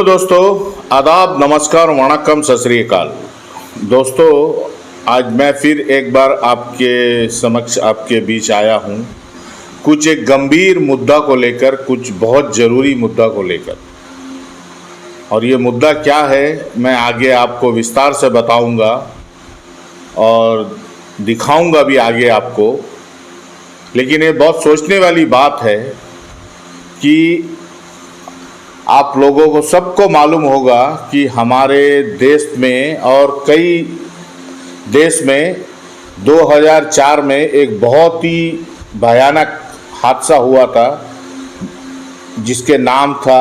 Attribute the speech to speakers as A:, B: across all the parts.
A: Hello दोस्तों, आदाब, नमस्कार, वणक्कम, सत श्री अकाल। दोस्तों, आज मैं फिर एक बार आपके समक्ष आपके बीच आया हूँ कुछ एक गंभीर मुद्दा को लेकर, कुछ बहुत ज़रूरी मुद्दा को लेकर। और ये मुद्दा क्या है मैं आगे आपको विस्तार से बताऊंगा और दिखाऊंगा भी आगे आपको। लेकिन ये बहुत सोचने वाली बात है कि आप लोगों को सबको मालूम होगा कि हमारे देश में और कई देश में 2004 में एक बहुत ही भयानक हादसा हुआ था जिसके नाम था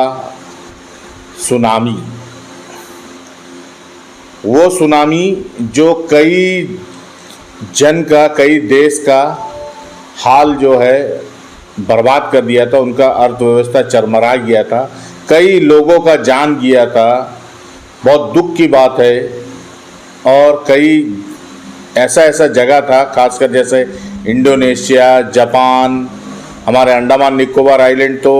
A: सुनामी। वो सुनामी जो कई जन का, कई देश का हाल जो है बर्बाद कर दिया था, उनका अर्थव्यवस्था चरमरा गया था, कई लोगों का जान गया था। बहुत दुख की बात है। और कई ऐसा जगह था, खासकर जैसे इंडोनेशिया, जापान, हमारे अंडमान निकोबार आइलैंड तो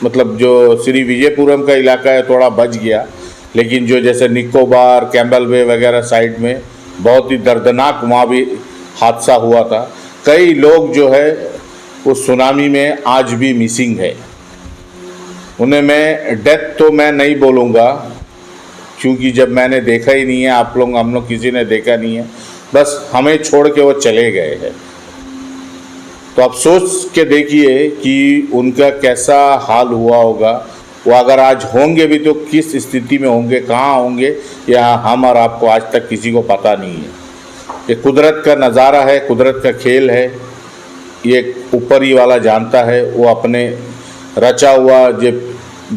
A: मतलब जो श्री विजयपुरम का इलाका है थोड़ा बच गया, लेकिन जो जैसे निकोबार, कैम्बल बे वगैरह साइड में बहुत ही दर्दनाक वहाँ भी हादसा हुआ था। कई लोग जो है उस सुनामी में आज भी मिसिंग है। उन्हें मैं डेथ तो मैं नहीं बोलूँगा, क्योंकि जब मैंने देखा ही नहीं है, हम लोग किसी ने देखा नहीं है, बस हमें छोड़ के वो चले गए हैं। तो आप सोच के देखिए कि उनका कैसा हाल हुआ होगा। वो अगर आज होंगे भी तो किस स्थिति में होंगे, कहाँ होंगे, या हम और आपको आज तक किसी को पता नहीं है। ये कुदरत का नज़ारा है, कुदरत का खेल है। ये ऊपर ही वाला जानता है। वो अपने रचा हुआ ये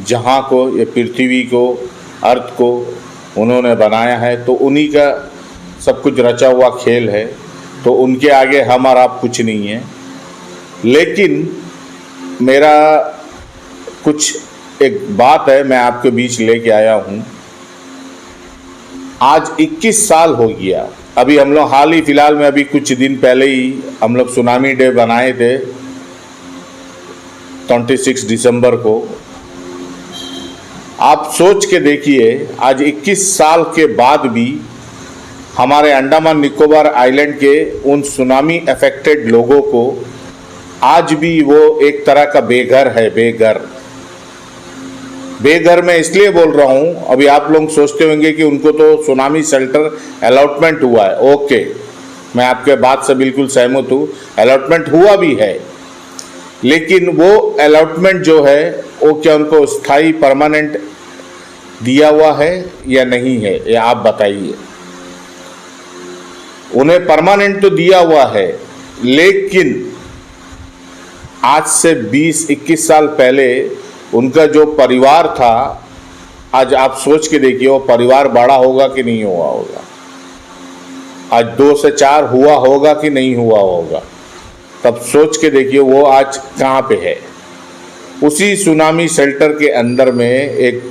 A: जहाँ को, ये पृथ्वी को, अर्थ को उन्होंने बनाया है, तो उन्हीं का सब कुछ रचा हुआ खेल है। तो उनके आगे हम और आप कुछ नहीं है। लेकिन मेरा कुछ एक बात है, मैं आपके बीच लेके आया हूँ। आज 21 साल हो गया। अभी हम लोग हाल ही फिलहाल में, अभी कुछ दिन पहले ही हम लोग सुनामी डे बनाए थे 26 दिसंबर को। आप सोच के देखिए, आज 21 साल के बाद भी हमारे अंडमान निकोबार आइलैंड के उन सुनामी अफेक्टेड लोगों को आज भी वो एक तरह का बेघर है। बेघर मैं इसलिए बोल रहा हूँ, अभी आप लोग सोचते होंगे कि उनको तो सुनामी शेल्टर अलॉटमेंट हुआ है। ओके, मैं आपके बात से बिल्कुल सहमत हूँ, अलॉटमेंट हुआ भी है। लेकिन वो अलॉटमेंट जो है वो क्या उनको स्थायी परमानेंट दिया हुआ है या नहीं है, ये आप बताइए। उन्हें परमानेंट तो दिया हुआ है, लेकिन आज से 20-21 साल पहले उनका जो परिवार था, आज आप सोच के देखिए वो परिवार बड़ा होगा कि नहीं हुआ होगा। आज 2 से 4 हुआ होगा कि नहीं हुआ होगा। तब सोच के देखिए वो आज कहाँ पे है। उसी सुनामी शेल्टर के अंदर में एक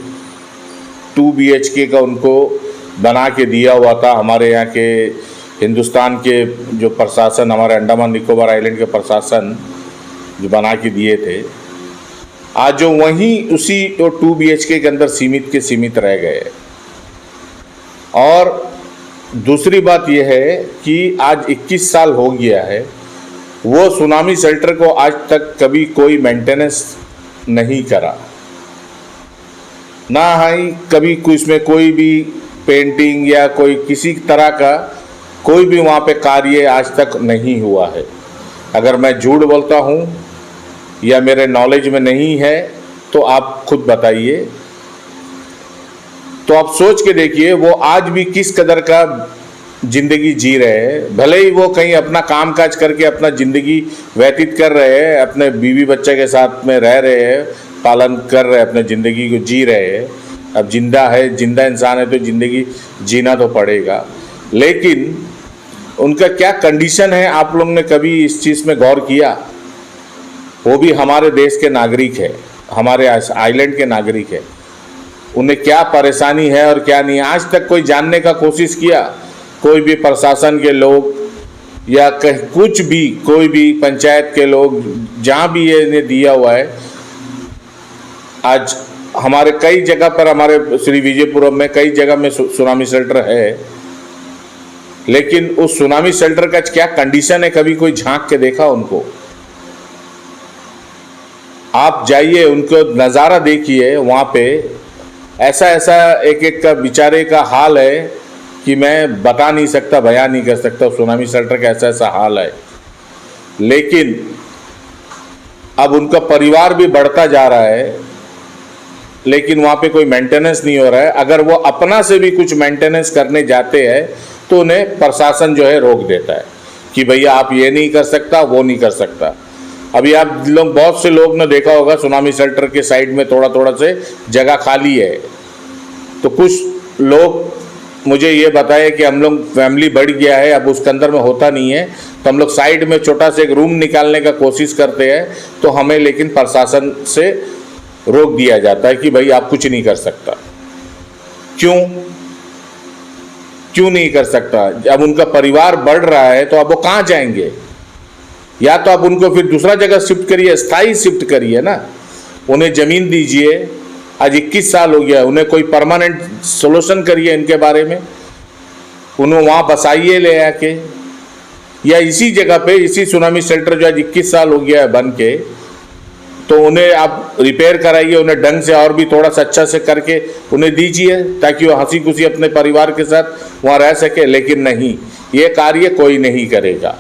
A: 2 BHK का उनको बना के दिया हुआ था। हमारे यहाँ के हिंदुस्तान के जो प्रशासन, हमारे अंडमान निकोबार आइलैंड के प्रशासन जो बना के दिए थे, आज जो वहीं उसी 2 BHK के अंदर सीमित रह गए। और दूसरी बात यह है कि आज 21 साल हो गया है, वो सुनामी शेल्टर को आज तक कभी कोई मेंटेनेंस नहीं करा, ना ही कभी इसमें कोई भी पेंटिंग या कोई किसी तरह का कोई भी वहाँ पे कार्य आज तक नहीं हुआ है। अगर मैं झूठ बोलता हूँ या मेरे नॉलेज में नहीं है तो आप खुद बताइए। तो आप सोच के देखिए वो आज भी किस कदर का जिंदगी जी रहे हैं। भले ही वो कहीं अपना काम काज करके अपना जिंदगी व्यतीत कर रहे हैं, अपने बीवी बच्चे के साथ में रह रहे हैं, पालन कर रहे हैं, अपने ज़िंदगी को जी रहे हैं। अब जिंदा इंसान है तो ज़िंदगी जीना तो पड़ेगा। लेकिन उनका क्या कंडीशन है, आप लोग ने कभी इस चीज़ में गौर किया? वो भी हमारे देश के नागरिक है, हमारे आइलैंड के नागरिक है। उन्हें क्या परेशानी है और क्या नहीं, आज तक कोई जानने का कोशिश किया? कोई भी प्रशासन के लोग या कुछ भी, कोई भी पंचायत के लोग, जहाँ भी ये इन्हें दिया हुआ है, आज हमारे कई जगह पर, हमारे श्री विजयपुरम में कई जगह में सुनामी शेल्टर है, लेकिन उस सुनामी शेल्टर का क्या कंडीशन है, कभी कोई झांक के देखा उनको? आप जाइए, उनको नज़ारा देखिए, वहाँ पे ऐसा ऐसा एक एक का बेचारे का हाल है कि मैं बता नहीं सकता, बयान नहीं कर सकता। सुनामी शेल्टर का ऐसा ऐसा हाल है। लेकिन अब उनका परिवार भी बढ़ता जा रहा है, लेकिन वहाँ पे कोई मेंटेनेंस नहीं हो रहा है। अगर वो अपना से भी कुछ मेंटेनेंस करने जाते हैं तो उन्हें प्रशासन जो है रोक देता है कि भैया आप ये नहीं कर सकता, वो नहीं कर सकता। अभी आप लोग, बहुत से लोग ने देखा होगा, सुनामी शेल्टर के साइड में थोड़ा थोड़ा से जगह खाली है, तो कुछ लोग मुझे ये बताए कि हम लोग फैमिली बढ़ गया है, अब उसके अंदर में होता नहीं है, तो हम लोग साइड में छोटा सा एक रूम निकालने का कोशिश करते हैं, तो हमें लेकिन प्रशासन से रोक दिया जाता है कि भाई आप कुछ नहीं कर सकता। क्यों नहीं कर सकता? अब उनका परिवार बढ़ रहा है तो अब वो कहाँ जाएंगे? या तो आप उनको फिर दूसरा जगह शिफ्ट करिए, स्थायी शिफ्ट करिए ना, उन्हें ज़मीन दीजिए। आज 21 साल हो गया, उन्हें कोई परमानेंट सोल्यूशन करिए इनके बारे में, उन्हें वहाँ बसाइए ले आके, या इसी जगह पे, इसी सुनामी शेल्टर जो आज 21 साल हो गया है बन के, तो उन्हें आप रिपेयर कराइए, उन्हें ढंग से और भी थोड़ा सा अच्छा से करके उन्हें दीजिए, ताकि वो हंसी खुशी अपने परिवार के साथ वहाँ रह सके। लेकिन नहीं, ये कार्य कोई नहीं करेगा।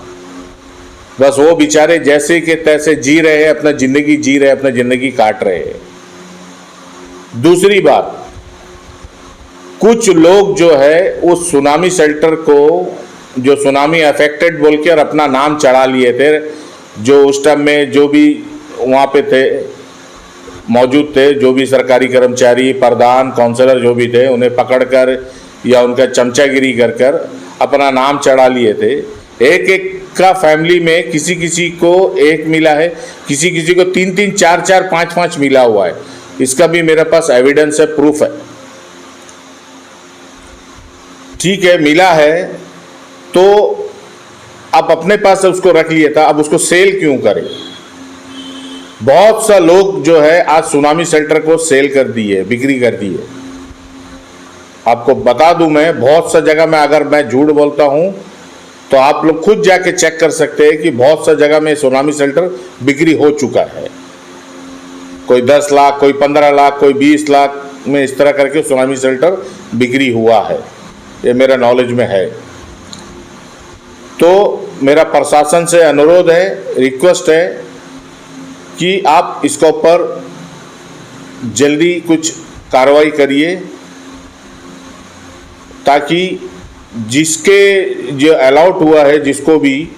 A: बस वो बेचारे जैसे के तैसे जी रहे हैं, अपना ज़िंदगी जी रहे हैं, अपना ज़िंदगी काट रहे हैं। दूसरी बात, कुछ लोग जो है उस सुनामी शेल्टर को, जो सुनामी अफेक्टेड बोल के और अपना नाम चढ़ा लिए थे, जो उस टाइम में जो भी वहाँ पे थे, मौजूद थे, जो भी सरकारी कर्मचारी, प्रधान, काउंसलर जो भी थे, उन्हें पकड़कर या उनका चमचागिरी कर कर अपना नाम चढ़ा लिए थे। एक एक का फैमिली में किसी किसी को एक मिला है, किसी किसी को 3-3, 4-4, 5-5 मिला हुआ है। इसका भी मेरे पास एविडेंस है, प्रूफ है। ठीक है, मिला है तो आप अपने पास उसको रख लिए था, अब उसको सेल क्यों करें? बहुत सा लोग जो है आज सुनामी शेल्टर को सेल कर दिए, बिक्री कर दिए। आपको बता दूं, मैं बहुत सा जगह में, अगर मैं झूठ बोलता हूं तो आप लोग खुद जाके चेक कर सकते हैं कि बहुत सा जगह में सुनामी शेल्टर बिक्री हो चुका है। कोई 10 लाख, कोई 15 लाख, कोई 20 लाख में, इस तरह करके सुनामी शेल्टर बिक्री हुआ है, ये मेरा नॉलेज में है। तो मेरा प्रशासन से अनुरोध है, रिक्वेस्ट है कि आप इसके ऊपर जल्दी कुछ कार्रवाई करिए, ताकि जिसके जो अलॉट हुआ है, जिसको भी,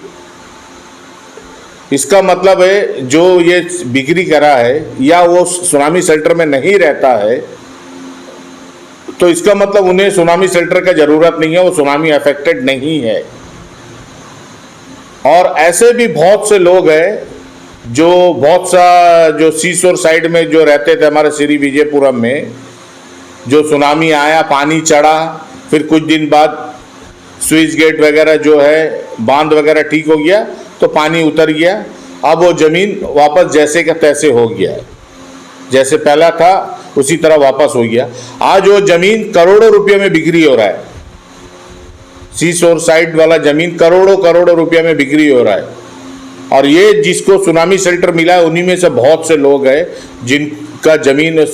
A: इसका मतलब है जो ये बिक्री करा है या वो सुनामी शेल्टर में नहीं रहता है, तो इसका मतलब उन्हें सुनामी शेल्टर का ज़रूरत नहीं है, वो सुनामी अफेक्टेड नहीं है। और ऐसे भी बहुत से लोग हैं जो बहुत सा, जो सीशोर साइड में जो रहते थे हमारे श्री विजयपुरम में, जो सुनामी आया, पानी चढ़ा, फिर कुछ दिन बाद स्विच गेट वगैरह जो है, बांध वगैरह ठीक हो गया तो पानी उतर गया, अब वो ज़मीन वापस जैसे का तैसे हो गया है, जैसे पहला था उसी तरह वापस हो गया। आज वो ज़मीन करोड़ों रुपये में बिक्री हो रहा है, सीशोर साइड वाला ज़मीन करोड़ों रुपये में बिक्री हो रहा है। और ये जिसको सुनामी शेल्टर मिला है, उन्हीं में से बहुत से लोग हैं जिनका ज़मीन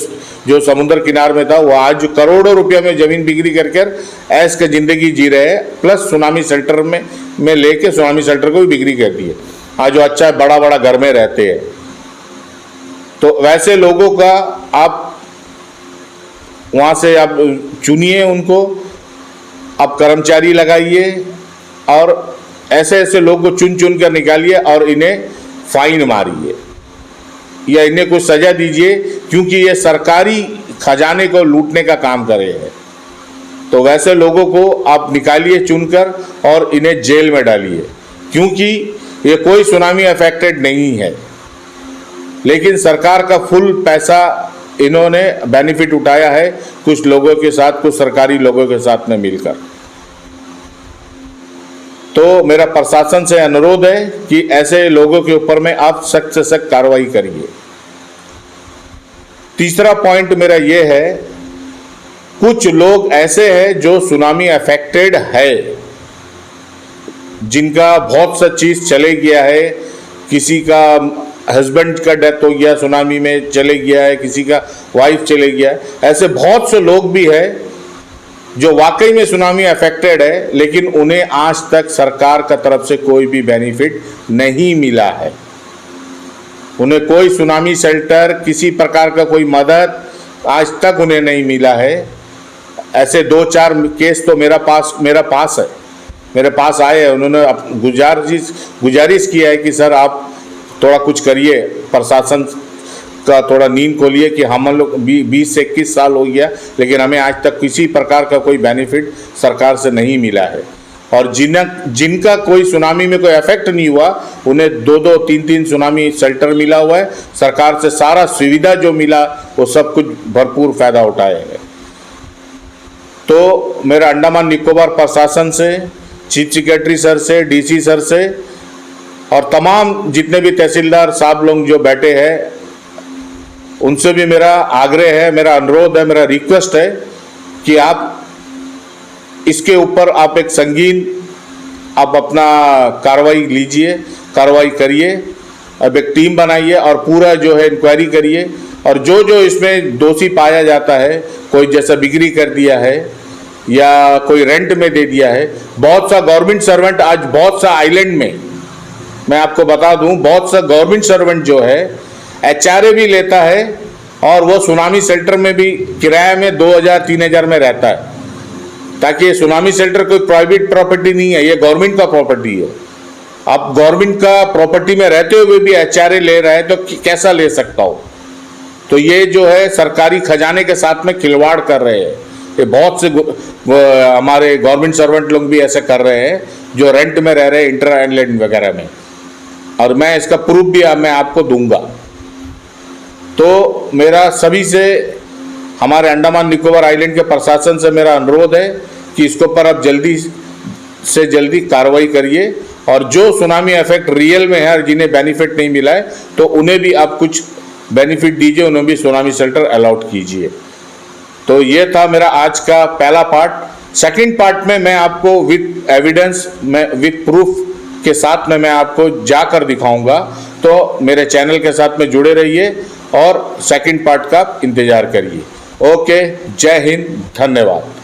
A: जो समुद्र किनार में था, वो आज करोड़ों रुपये में ज़मीन बिक्री कर ऐश का ज़िंदगी जी रहे हैं, प्लस सुनामी शेल्टर में लेके सुनामी शेल्टर को भी बिक्री कर दी है। आज जो अच्छा बड़ा घर में रहते हैं, तो वैसे लोगों का आप वहाँ से आप चुनिए, उनको आप कर्मचारी लगाइए और ऐसे ऐसे लोग को चुन कर निकालिए और इन्हें फाइन मारिए या इन्हें कुछ सज़ा दीजिए, क्योंकि ये सरकारी खजाने को लूटने का काम कर रहे हैं। तो वैसे लोगों को आप निकालिए चुनकर और इन्हें जेल में डालिए, क्योंकि ये कोई सुनामी अफेक्टेड नहीं है, लेकिन सरकार का फुल पैसा इन्होंने बेनिफिट उठाया है कुछ लोगों के साथ, कुछ सरकारी लोगों के साथ में मिलकर। तो मेरा प्रशासन से अनुरोध है कि ऐसे लोगों के ऊपर में आप सख्त से सख्त कार्रवाई करिए। तीसरा पॉइंट मेरा ये है, कुछ लोग ऐसे हैं जो सुनामी अफेक्टेड है, जिनका बहुत सा चीज़ चले गया है, किसी का हस्बैंड का डेथ हो गया सुनामी में चले गया है, किसी का वाइफ चले गया है। ऐसे बहुत से लोग भी हैं जो वाकई में सुनामी अफेक्टेड है, लेकिन उन्हें आज तक सरकार का तरफ से कोई भी बेनिफिट नहीं मिला है। उन्हें कोई सुनामी शेल्टर, किसी प्रकार का कोई मदद आज तक उन्हें नहीं मिला है। ऐसे 2-4 केस तो मेरे पास आए हैं। उन्होंने गुजारिश किया है कि सर आप थोड़ा कुछ करिए, प्रशासन का थोड़ा नींद खोलिए कि हम लोग 20 से 21 साल हो गया, लेकिन हमें आज तक किसी प्रकार का कोई बेनिफिट सरकार से नहीं मिला है। और जिनका कोई सुनामी में कोई इफेक्ट नहीं हुआ, उन्हें 2-2, 3-3 सुनामी शेल्टर मिला हुआ है। सरकार से सारा सुविधा जो मिला वो सब कुछ भरपूर फ़ायदा उठाए हैं। तो मेरा अंडमान निकोबार प्रशासन से, चीफ सेक्रेटरी सर से, डीसी सर से और तमाम जितने भी तहसीलदार साहब लोग जो बैठे हैं, उनसे भी मेरा आग्रह है, मेरा अनुरोध है, मेरा रिक्वेस्ट है कि आप इसके ऊपर आप एक संगीन आप अपना कार्रवाई लीजिए, कार्रवाई करिए। अब एक टीम बनाइए और पूरा जो है इंक्वायरी करिए, और जो जो इसमें दोषी पाया जाता है, कोई जैसा बिक्री कर दिया है या कोई रेंट में दे दिया है। बहुत सा गवर्नमेंट सर्वेंट आज बहुत सा आइलैंड में, मैं आपको बता दूं, बहुत सा गवर्नमेंट सर्वेंट जो है HRA भी लेता है और वो सुनामी शेल्टर में भी किराए में 2000-3000 में रहता है, ताकि ये सुनामी शेल्टर कोई प्राइवेट प्रॉपर्टी नहीं है, ये गवर्नमेंट का प्रॉपर्टी है। आप गवर्नमेंट का प्रॉपर्टी में रहते हुए भी HRA ले रहा है तो कैसा ले सकता हो? तो ये जो है सरकारी खजाने के साथ में खिलवाड़ कर रहे हैं। ये बहुत से हमारे गवर्नमेंट सर्वेंट लोग भी ऐसे कर रहे हैं जो रेंट में रह रहे हैं इंटर आइलैंड वगैरह में, और मैं इसका प्रूफ भी मैं आपको दूंगा। तो मेरा सभी से, हमारे अंडमान निकोबार आइलैंड के प्रशासन से मेरा अनुरोध है कि इसके ऊपर आप जल्दी से जल्दी कार्रवाई करिए, और जो सुनामी इफेक्ट रियल में है, जिन्हें बेनिफिट नहीं मिला है, तो उन्हें भी आप कुछ बेनिफिट दीजिए, उन्हें भी सुनामी शेल्टर अलॉट कीजिए। तो ये था मेरा आज का पहला पार्ट। सेकंड पार्ट में मैं आपको विद एविडेंस, विद प्रूफ के साथ में मैं आपको जाकर दिखाऊंगा। तो मेरे चैनल के साथ में जुड़े रहिए और सेकंड पार्ट का इंतज़ार करिए। ओके, जय हिंद, धन्यवाद।